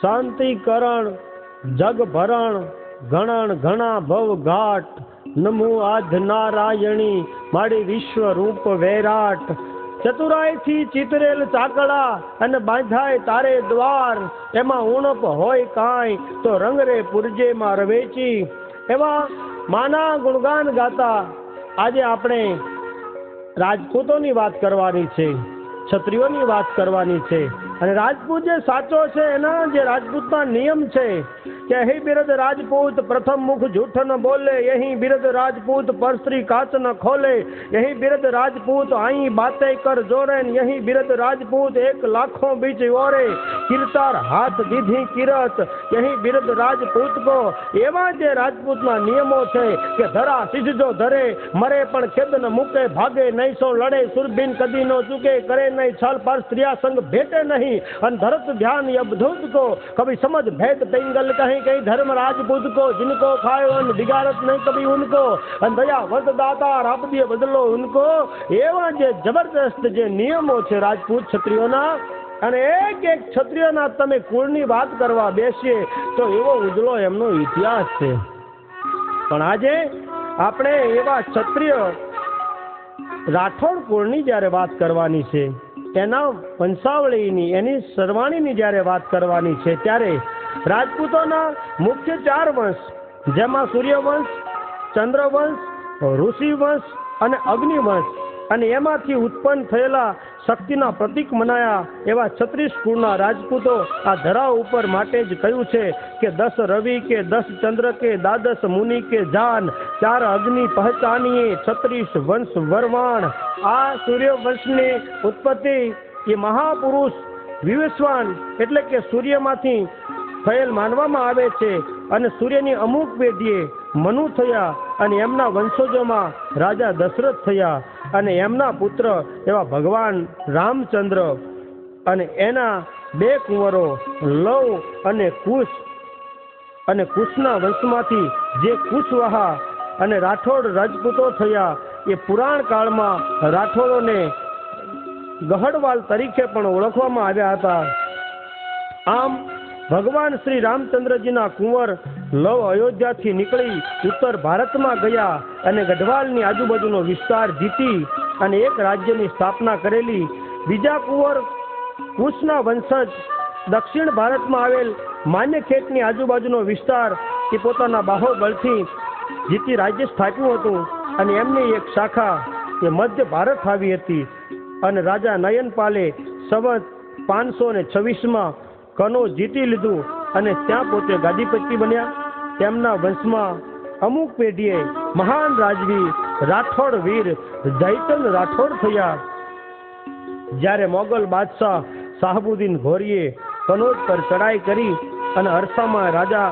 શાંતિકરણ જગ ભરણ ગણન ઘણા ભવ ઘાટ નમો આધ નારાયણી માડી વિશ્વ રૂપ વૈરાટ ચતુરાઈથી ચિતરેલ ચાકડા અને બાંધાય તારે દ્વાર એમાં ઉણપ હોય કાંઈ તો રંગરે પુરજે માં રવેચી એવા માના ગુણગાન ગાતા આજે આપણે રાજપૂતોની વાત કરવાની છે, ક્ષત્રિયોની વાત કરવાની છે અને રાજપૂત જે સાચો છે એના જે રાજપૂતના નિયમ છે કે અહીં બિરદ રાજપૂત પ્રથમ મુખ જૂઠ ન બોલે, यही બિરદ રાજપૂત પરસ્ત્રી કાચ ન ખોલે, यही બિરદ રાજપૂત અહીં બાતે કર જોરે, यही બિરદ રાજપૂત એક લાખો બીચ ઓરે, કિરતાર હાથ દીધી કિરત, यही બિરદ રાજપૂત કો એવા જે રાજપૂતના નિયમો છે કે ધરા સિજજો ધરે મરે પણ ખેદ ન મૂકે, ભાગે નહીં સો લડે સુરબીન કદી નો ચૂકે, કરે નહીં છલ પર સ્ત્રિયા સંગ भेटे नहीं, अन धरत ध्यान अवधूत को कभी समझ भेद पिंगल कहीं कहीं धर्म राजपूत को, जिनको खाए अन बिगाड़त नहीं कभी उनको, अन दया वर्त दाता आप दिए बदलो उनको एवा जे जबरदस्त जे नियमो छे राजपूत क्षत्रियोना અને એક એક ક્ષત્રિયોના તમે કુળની વાત કરવા બેસીએ તો એવો ઉજળો એમનો ઇતિહાસ છે. પણ આજે આપણે એવા ક્ષત્રિય રાઠોડ કુળની જ્યારે વાત કરવાની છે, એના વંશાવળીની એની સરવાણીની જ્યારે વાત કરવાની છે ત્યારે રાજપૂતોના મુખ્ય 4 વંશ જેમાં સૂર્યવંશ, ચંદ્રવંશ, ઋષિવંશ અને અગ્નિવંશ અને એમાંથી ઉત્પન્ન થયેલા શક્તિના પ્રતીક મનાયા એવા 36 કુળના રાજપૂતો આ ધરા ઉપર માટે જ કહ્યું છે કે 10 રવિ કે 10 ચંદ્ર કે દ્વાદશ મુનિ કે જાન, 4 અગ્નિ પહેચાનીએ 36 વંશ વરવાણ. આ સૂર્યવંશની ઉત્પત્તિ એ મહાપુરુષ વિવસ્વાન એટલે કે સૂર્યમાંથી થયેલ માનવામાં આવે છે અને સૂર્યની અમુક પેઢીએ મનુ થયા અને એમના વંશજોમાં રાજા દશરથ થયા અને એમના પુત્ર એવા ભગવાન રામચંદ્ર અને એના 2 કુંવરો લવ અને કુશ, અને કુશના વંશમાંથી જે કુશવાહા અને રાઠોડ રાજપૂતો થયા એ પુરાણ કાળમાં રાઠોડોને ગહડવાલ તરીકે પણ ઓળખવામાં આવ્યા હતા. આમ ભગવાન શ્રી રામચંદ્રજીના કુંવર લવ અયોધ્યાથી નીકળી ઉત્તર ભારતમાં ગયા અને ગઢવાલની આજુબાજુનો વિસ્તાર જીતી અને એક રાજ્યની સ્થાપના કરેલી. બીજા કુંવર કુશના વંશજ દક્ષિણ ભારતમાં આવેલ માન્યખેટની આજુબાજુનો વિસ્તાર એ પોતાના બાહુબળથી જીતી રાજ્ય સ્થાપ્યું હતું અને એમની એક શાખા એ મધ્ય ભારત આવી હતી અને રાજા નયનપાલે સંવત 526માં કનોજ જીતી લીધું અને ત્યાં પોતે ગાદીપતિ બન્યા. તેમના વંશમાં અમુક પેઢીએ મહાન રાજવી રાઠોડ વીર જયચંદ રાઠોડ થયા. જ્યારે મોગલ બાદશાહ શાહબુદ્દીન ઘોરીએ કનોજ પર ચડાઈ કરી અને અરસામાં રાજા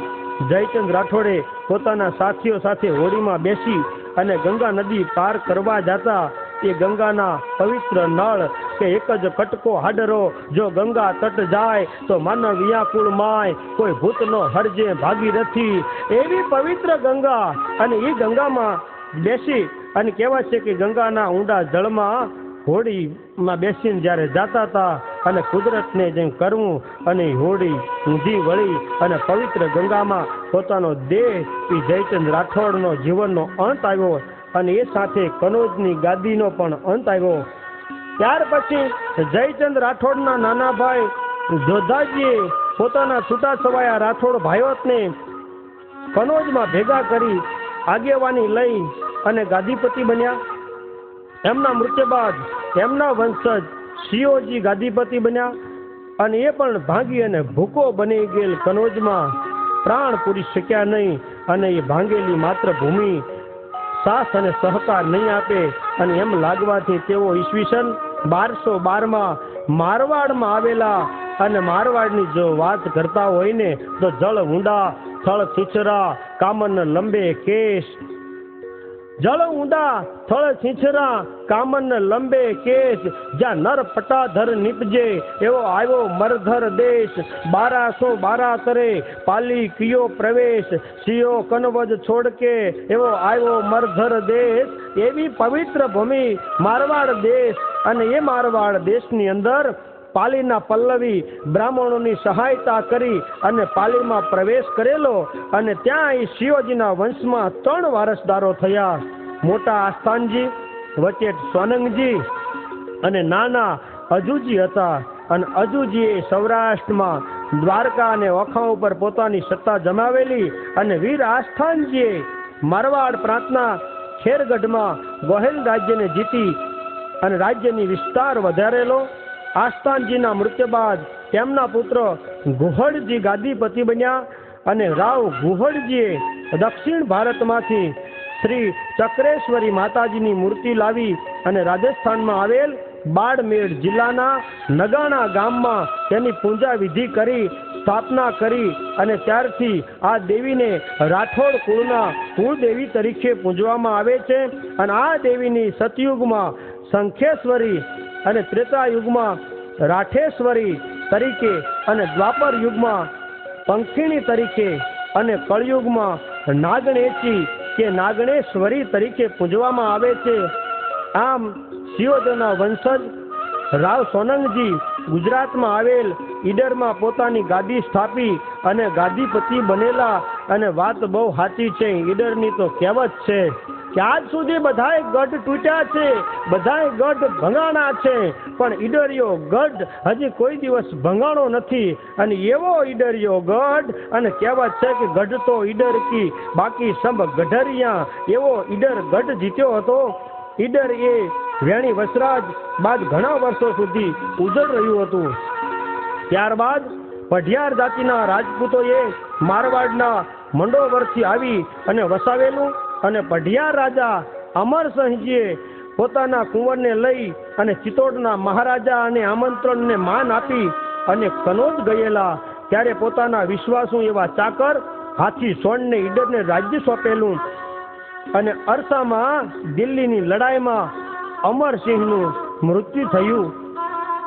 જયચંદ રાઠોડે પોતાના સાથીઓ સાથે હોડીમાં બેસી અને ગંગા નદી પાર કરવા જતા એ ગંગાના પવિત્ર નળ કે એક જ કટકો હાડરો જો ગંગા તટ જાય તો માનવ વ્યાકુળ માય કોઈ ભૂતનો હરજે ભાગીરથી એવી પવિત્ર ગંગા અને એ ગંગામાં બેસી અને કહેવાય છે કે ગંગાના ઊંડા જળમાં હોડીમાં બેસીને જ્યારે જાતા હતા અને કુદરતને જેમ કરવું અને હોડી ઊંધી વળી અને પવિત્ર ગંગામાં પોતાનો દેહ એ જયચંદ રાઠોડનો જીવનનો અંત આવ્યો અને એ સાથે કનોજની ગાદીનો પણ અંત આવ્યો. ત્યાર પછી જયચંદ રાઠોડના નાના ભાઈ જોધાજીએ પોતાના છૂટાછવાયા રાઠોડ ભાઈઓને કનોજમાં ભેગા કરી આગેવાની લઈ અને ગાદીપતિ બન્યા. એમના મૃત્યુ બાદ એમના વંશજ શિયોજી ગાદીપતિ બન્યા અને એ પણ ભાંગી અને ભૂકો બની ગયેલ કનોજમાં પ્રાણ પૂરી શક્યા નહીં અને એ ભાંગેલી માત્ર ભૂમિ સાથ અને સહકાર નહીં આપે અને એમ લાગવાથી તેઓ ઈસવીસન 1212માં મારવાડમાં આવેલા અને મારવાડની જો વાત કરતા હોય ને તો જળ ઊંડા થળ છીછરા કામન લંબે કેશ, જળ ઊંડા થળ છીછરા કામન લંબે કેશ, જ્યાં નર પટાધર નીપજે એવો આવ્યો મરધર દેશ, 1212 તરે પાલી કિયો પ્રવેશ, સિયો કનવજ છોડ કે એવો આવ્યો મરધર દેશ. એવી પવિત્ર ભૂમિ મારવાડ દેશ અને એ મારવાડ દેશની અંદર પાલીના પલ્લવી બ્રાહ્મણોની સહાયતા કરી અને પાલીમાં પ્રવેશ કરેલો અને ત્યાં એ શિવજીના વંશમાં 3 વારસદારો થયા. મોટા આસ્થાનજી, વચ્ચે સોનંગજી અને નાના અજુજી હતા. અને અજુજીએ સૌરાષ્ટ્રમાં દ્વારકા અને ઓખા ઉપર પોતાની સત્તા જમાવેલી અને વીર આસ્થાનજીએ મારવાડ પ્રાંતના ખેરગઢમાં ગોહિલ રાજ્યને જીતી અને રાજ્યની વિસ્તાર વધારેલો. આસ્થાનજીના મૃત્યુ બાદ તેમના પુત્ર ગુહળજી ગાદીપતિ બન્યા અને રાવ ગુહળજીએ દક્ષિણ ભારતમાંથી શ્રી ચક્રેશ્વરી માતાજીની મૂર્તિ લાવી અને રાજસ્થાનમાં આવેલ બાડમેર જિલ્લાના નગાણા ગામમાં તેની પૂજા વિધિ કરી સ્થાપના કરી અને ત્યારથી આ દેવીને રાઠોડ કુળના કુળદેવી તરીકે પૂજવામાં આવે છે. અને આ દેવીની સતયુગમાં શંખેશ્વરી અને ત્રેતા યુગમાં રાઠેશ્વરી તરીકે અને દ્વાપર યુગમાં પંખીણી તરીકે અને કળયુગમાં નાગણેચી કે નાગણેશ્વરી તરીકે પૂજવામાં આવે છે. આમ શિવોદયના વંશજ રાવ સોનંગજી ગુજરાતમાં આવેલ ઈડરમાં પોતાની ગાદી સ્થાપી અને ગાદીપતિ બનેલા. અને વાત બહુ સાચી છે. ઈડરની તો કહેવત છે કે આજ સુધી બધાય ગઢ તૂટ્યા છે, બધાય ગઢ ભંગાણા છે, પણ ઈડરિયો ગઢ હજી કોઈ દિવસ ભંગાણો નથી. અને એવો ઈડરિયો ગઢ, અને કહેવત છે કે ગઢ તો ઈડર કી બાકી સબ ગઢરિયા, એવો ઈડર ગઢ જીત્યો હતો. ઈડર એ વેણી વસરાજ બાદ ઘણા વર્ષો સુધી ઉજળ રહ્યું હતું. ત્યારબાદ પઢિયાર જાતિના રાજપૂતોએ મારવાડના મંડોવરથી આવી અને વસાવેલું. અને પઢિયાર રાજા અમરસિંહજીએ પોતાના કુંવરને લઈ અને ચિત્તોડના મહારાજા અને આમંત્રણને માન આપી અને કનોજ ગયેલા. ત્યારે પોતાના વિશ્વાસુ એવા ચાકર હાથી સોણને ઈડરને રાજ્ય સોંપેલું. અને અરસામાં દિલ્હીની લડાઈમાં અમરસિંહનું મૃત્યુ થયું.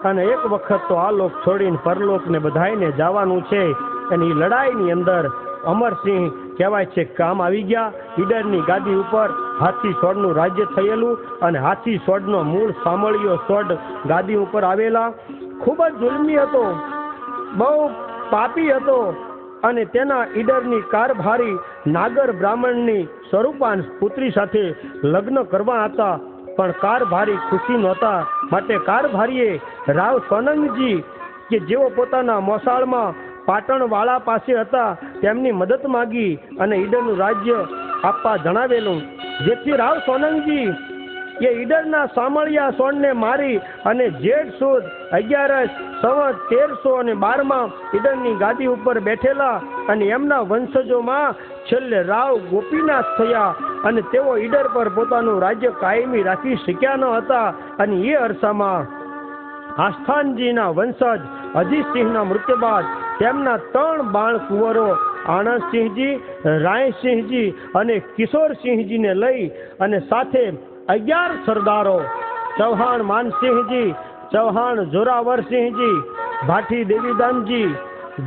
અને એક વખત તો આ લોક છોડીને પરલોકને બધાઈને જવાનું છે. અને એ લડાઈની અંદર અમરસિંહ કહેવાય છે કામ આવી ગયા. ઈડરની ગાદી ઉપર હાથી સોડનું રાજ્ય થયેલું. અને હાથી સોડનો મૂળ સામળિયો સોડ ગાદી ઉપર આવેલા. ખૂબ જ જુલ્મી હતો, બહુ પાપી હતો. અને તેના ઈડરની કારભારી નાગર બ્રાહ્મણની સ્વરૂપાન પુત્રી સાથે લગ્ન કરવા હતા. પણ કારભારી ખુશી નહોતા. માટે કારભારીએ રાવ સોનંગજી કે જેઓ પોતાના મોસાળમાં પાટણવાળા પાસે હતા તેમની મદદ માગી અને ઈડરનું રાજ્ય આપવા જણાવેલું. જેથી રાવ સોનંગજી એ ઈડરના સામળિયા સોણને મારી અને જેઠ સુદ 11 સંવત 1312માં ઈડરની ગાદી ઉપર બેઠેલા. અને એમના વંશજોમાં છેલ્લે રાવ ગોપીનાથ થયા. અને તેઓ ઈડર પર પોતાનું રાજ્ય કાયમી રાખી શક્યા ન હતા. અને એ અરસામાં આસ્થાનજીના વંશજ અજીતસિંહના મૃત્યુ બાદ તેમના 3 બાળ કુંવરો આણંદસિંહજી, રાયસિંહજી અને કિશોરસિંહજીને લઈ અને સાથે 11 સરદારો ચૌહાણ માનસિંહજી, ચૌહાણ જોરાવરસિંહજી, ભાટી દેવીદાનજી,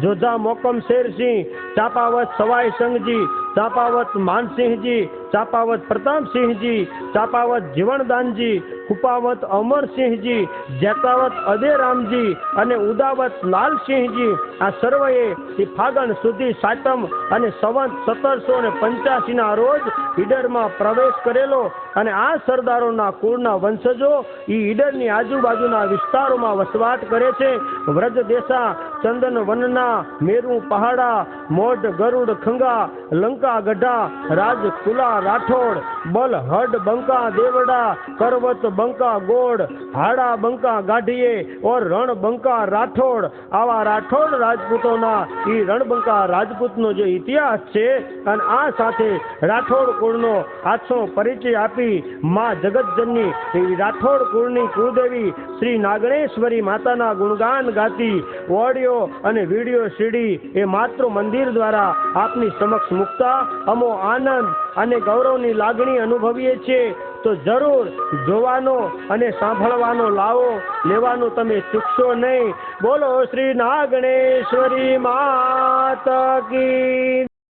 જોધા મોકમ શેરસિંહ, ચાપાવત સવાઈ સંઘજી, ચાપાવત માનસિંહજી, ચાપાવત પ્રતાપસિંહજી, ચાપાવત જીવણદાનજી, કુપાવત અમરસિંહજી, જેતાવત અદેરામજી અને ઉદાવત લાલસિંહજી આ સર્વએ ફાગણ સુધી સાતમ અને સંવત 1785ના રોજ ઈડરમાં પ્રવેશ કરેલો. અને આ સરદારોના કુળના વંશજો ઈડરની આજુબાજુના વિસ્તારોમાં વસવાટ કરે છે. વ્રજદેશા, ચંદન વનના, મેરુ પહાડા, મોઢ ગરુડ ખંગા, લંકા ગઢા, રાજકુલા રાઠોડ, બલ હડ બંકા દેવડા, કરવત બંકા ગોળ, હાડા બંકા ગાઢીએ ઓર રણ બંકા રાઠોડ. આવા રાઠોડ રાજપૂતોના રણબંકા રાજપૂતનો જે ઇતિહાસ છે અને આ સાથે રાઠોડ કુળનો આછો પરિચય આપી માં જગતજનની એવી રાઠોડ કુળની કુળદેવી શ્રી નાગણેશ્વરી માતાના ગુણગાન ગાતી ઓડિયો અને વિડીયો સીડી એ માત્ર મંદિર દ્વારા આપની સમક્ષ મૂકતા અમો આનંદ અને ગૌરવની લાગણી અનુભવીએ છીએ. તો જરૂર જોવાનો અને સાંભળવાનો લાવો લેવાનું તમે ચૂકશો નહીં. બોલો શ્રી નાગણેશ્વરી માતા કી.